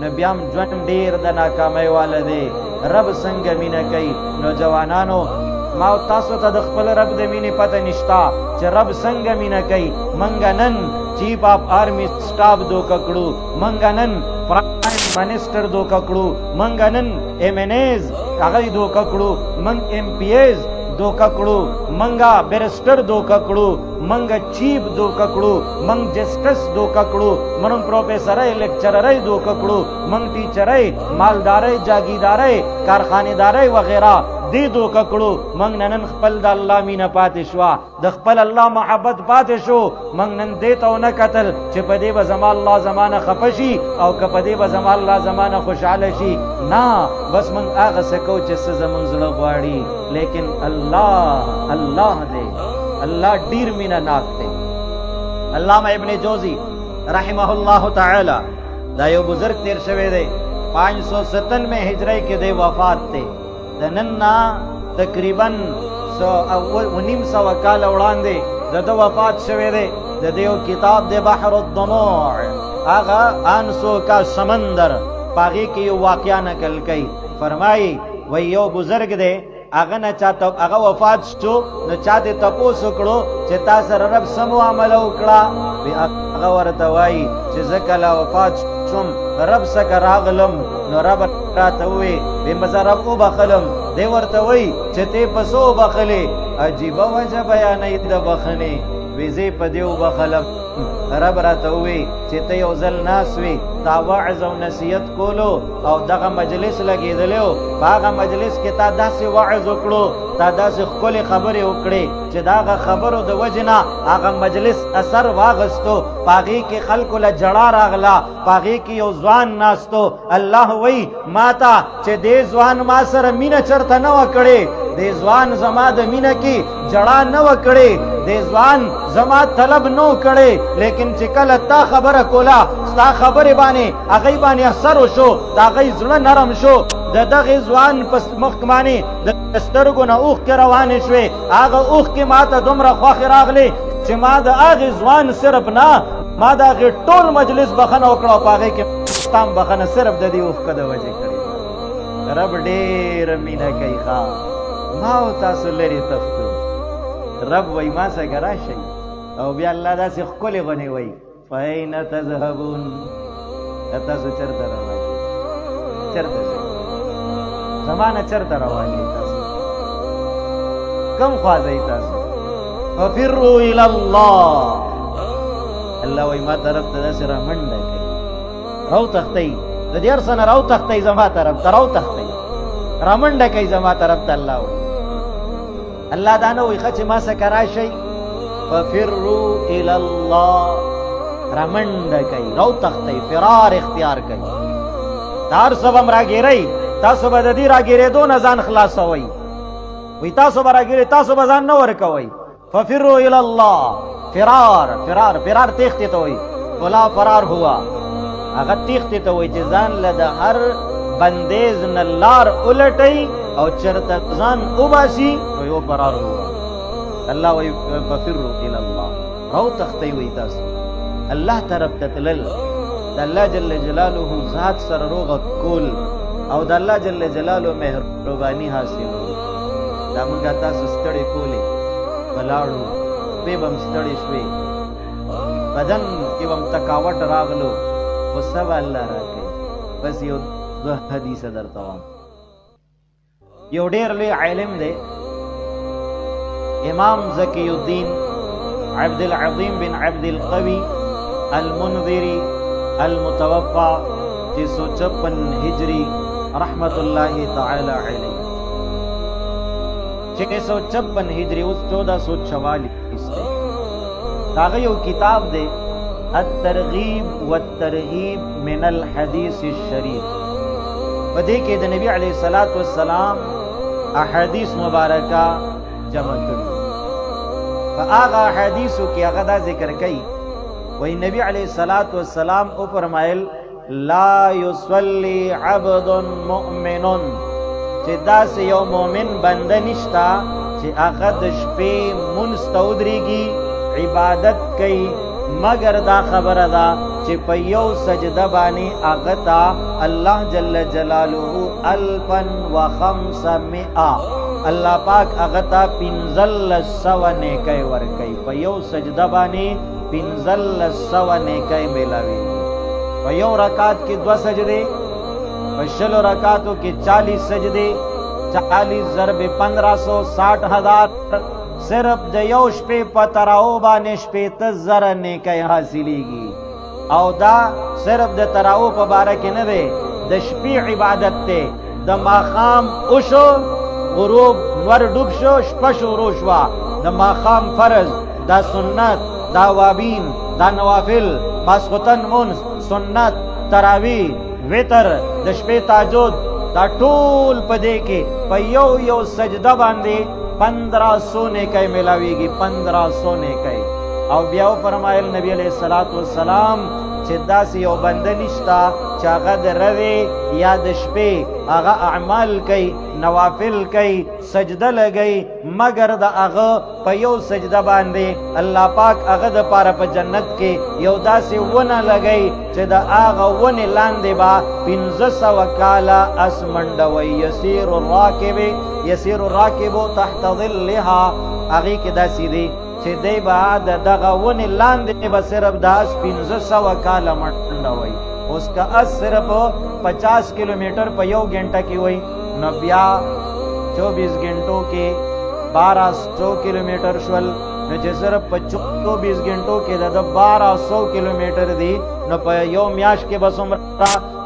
نو بیا هم ژوند ډېر د ناکامۍ واله دی. رب څنګه مینه کوي؟ نو جوانانو ما او تاسو ته د خپل رب د مینې پته نشته چې رب څنګه مینه کوي. منګه نن چیف آف آرمی سټاف دوکه کړو، منګه نن پرایم منسټر دوکه کړو، منګه نن ایم این ایز هغه دوکه کړو، منګ ایم پی ایز دوکه کړو، منګه بیرسټر دوکه کړو، منګه چیف دوکه کړو، منګ جسټس دوکه کړو، منګ پروفیسرای لیکچررای دوکه کړو، منګ ټیچرای مالدارای جاگیدارای کارخانیدارای وغیرہ دی دوکه کړو. منګ نن خپل د الله مینه پاتې شوه، د خپل الله محبت پاتې شو. منګ نن دې ته ونه کتل چې په دې به زما الله زمانه خفه شي او که په دې به زما الله زمانه خوشحاله شي. نه، بس منګ هغه څه کوو چې څه زمونږ زړه غواړي. لیکن الله دی، الله ډیر مینه ناک دی. علامه ابن جوزی رحمه الله تعالی دا یو بزرگ تیر شوی دی 597 هجری کې دی وفات دی. د نن نه تقریبا 1900 کال وړاندې د ده وفات شوی دی. د دې یو کتاب دی بحر الدموع، هغه آنسو کا سمندر، پاغې کې یو واقعه نقل کوي. فرمایي وی یو بزرگ دی، هغه نه چاته هغه وفات شو، نو چاته تپوس وکړو چې تا سره رب څه معامله وکړه؟ هغه ورته وایي چې زه کله وفات شوم رب څخه راغلم، نو رب راته ووایي وی مزه رب وبخلم. دی ورته وایي چې ته په څه وبخلې؟ عجیبه وجه بیانوي د بخښنې. وی زه په دې وبخلم. رب راته ووایي چې ته یو ځل ناست وې، تا وعظ او نصیحت کولو او دغه مجلس لګېدلی و، په هغه مجلس کې تا داسې وعظ وکړو، تا داسې ښکلې خبرې وکړې چې د هغه خبرو د وجې نه هغه مجلس اثر واغستو، په هغې کې خلکو له جړا راغله، په هغې کې یو ځوان ناستو. الله وایي ما ته چې دې ځوان ما سره مینه چېرته نه وه کړې، دې ځوان زما د مینه کې جړا نه وه کړې، دې ځوان زما طلب نو کړې، لیکن چې کله تا خبره کوله ستا خبرې باندې هغې باندې اثر وشو، د هغې زړه نرم شو، د دغې ځوان په مخ باندې د سترګو نه اوښکې روانې شوې. هغه اوښکې ما ته دومره خوښې راغلې چې ما د هغې ځوان صرف نه، ما د هغې ټول مجلس بخښنه وکړه او په هغې کې تام بخښنه صرف د دې اوښکه د وجې کړې. رب ډېره مینه کوي. ښه ما او تاسو لرې تفتو. رب وایي ما څخه راشئ، او بیا الله داسې ښکلې غونې وایي فأین تذهبون؟ تاسو چېرته روان یې؟ چېرته ځئ؟ زما نه چېرته روان یې تاسو؟ کوم خوا ځئ تاسو؟ ففروا الی الله. الله وایي ما طرف ته داسې رامنډه کوي، راوتښتئ، د دې هر څه نه راوتښتئ، زما طرف ته راوتښتئ، رامنډه کوي زما طرف ته. الله وایي الله دا نه وایي ښه چې ما څخه راشئ، ففروا الی الله، رامنډه کوي، راوتښتئ، فرار اختیار کوي. دا هر څه به م راګیرئ، تاسو به د دې راګیرېدو نه ځان خلاصوئ. وایي تاسو به راګیرئ، تاسو به ځان نه ورکوئ. ففروا الی الله، فرار تیښتې ته وایي. فلا فرار هوا، هغه تیښتې ته وایي چې ځان له د هر بندیز نه لار الټئ او چېرته ځان وباسي، وایي او فرار هوا. الله وایي ففروا الی الله، راوتښتئ وایي تاسو الله طرف ته تلل، د الله جل جلاله ذات سره روغه کول او د الله جل جلاله مهرباني حاصلول. دا موږ تاسو ستړې کولې، ولاړو، شپې به م ستړې شوې، بدن کې به م تکاوټ راغلو، غصه به الله راکوي. بس یو دوه حدیثه درته وایم. یو ډېر لوی عالم دی، امام زکی الدین عبد العظیم بن عبد القوی المنذری المتوفى 656 ہجری رحمت اللہ تعالی علیہ. 656 ہجری اس 1444 دے. هغه یو کتاب دی الترغیب والترهیب من الحدیث الشریف. په دې کې د نبی علیه الصلاۃ والسلام احادیث مبارکه جمع کړي. په هغه احادیثو کې هغه دا ذکر کوي، وی نبی علیہ الصلاۃ والسلام او فرمایل لا یصلی عبد مؤمن، چې داسې یو مؤمن بنده نشتا چې هغه د شپې مونځ ته ودرېږي، عبادت کوي، مگر دا خبر دا چې په یو سجده باندې هغه ته الله جل جلاله 1500 الله پاک هغه ته 1500 نیکي ورکوي په یو سجده باندې 1500 نیکي ملاوي په یو رکعت کې 2 سجدے په شلو رکعتو کې 40 سجدے 40 ضرب 1500 60,000 صرف د یو شپې په تراو باندې 15,000 نیکي حاصلېږي او دا صرف د تراو په باره کې نه دی د شپې عبادت ته د ماښام اوشو غروب نور ډوب شو شپه شروع شوه د ماښام فرض دا سنت دا وابین دا نوافل ماسخوتن مونځ سنت تراوی وتر د شپې تهجد دا ټول په دې کې په یو سجده باندې 1500 نیکي ملاویږي 1500 نیکي او بیا فرمایل نبی علیہ الصلوۃ والسلام چې داسې یو بنده نشتا چې هغه د روي یا د شپې هغه اعمال کوي نوافل کوي سجده لګي مگر د هغه په یو سجده باندې الله پاک هغه د پاره په جنت کې یو داسې ونه لګي چې د هغه ونه لاندې با 1500 کاله اسمنډوي يسير الراكب تحت ظلها هغه کې داسې دی چې دی بعد دغه ونې لاندې به صرف د 1500 کاله منډوي اوس که صرف 50 کیلومیټر په یو غنټه کې وای نو بیا 24 غنټو کې 1200 کیلومیټر شول نو چې صرف 24 غنټو کې د 1200 کیلومیټر دی نو په یو میاش کې به څومره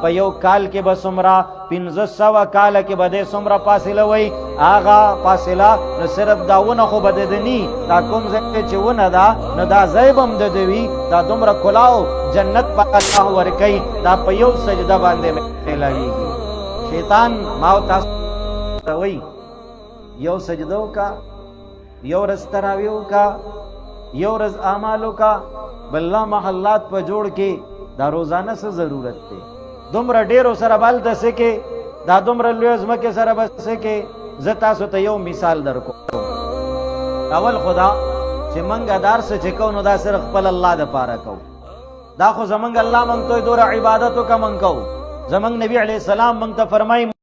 په یو کال کې به څومره 1500 کال کې به د څومره فاصله وای آغا فاصله نو صرف داونه خو بددنی دا کوم ځای چې ونه دا نو دا زیبم د دوی دا دومره کلاو جنت په الله ورکی دا په یو سجده باندې ملاویږي شیطان ما تاسو وای یو سجدو کا یو رز تراویو کا یو رز اعمالو کا بلله محلات په جوړ کې دا روزانه څه ضرورت دی دومره ډیرو سره بل د سکه دا دومره لوی ځمکه سره بس سکه زه تاسو ته یو مثال درکو اول خدا چې منګه دار څه چې کو نو دا صرف خپل الله د پاره کو دا خو زمنګ الله مونږ ته دوره عبادتو کا مونږ کو زمنګ نبی علی السلام مونږ ته فرمایي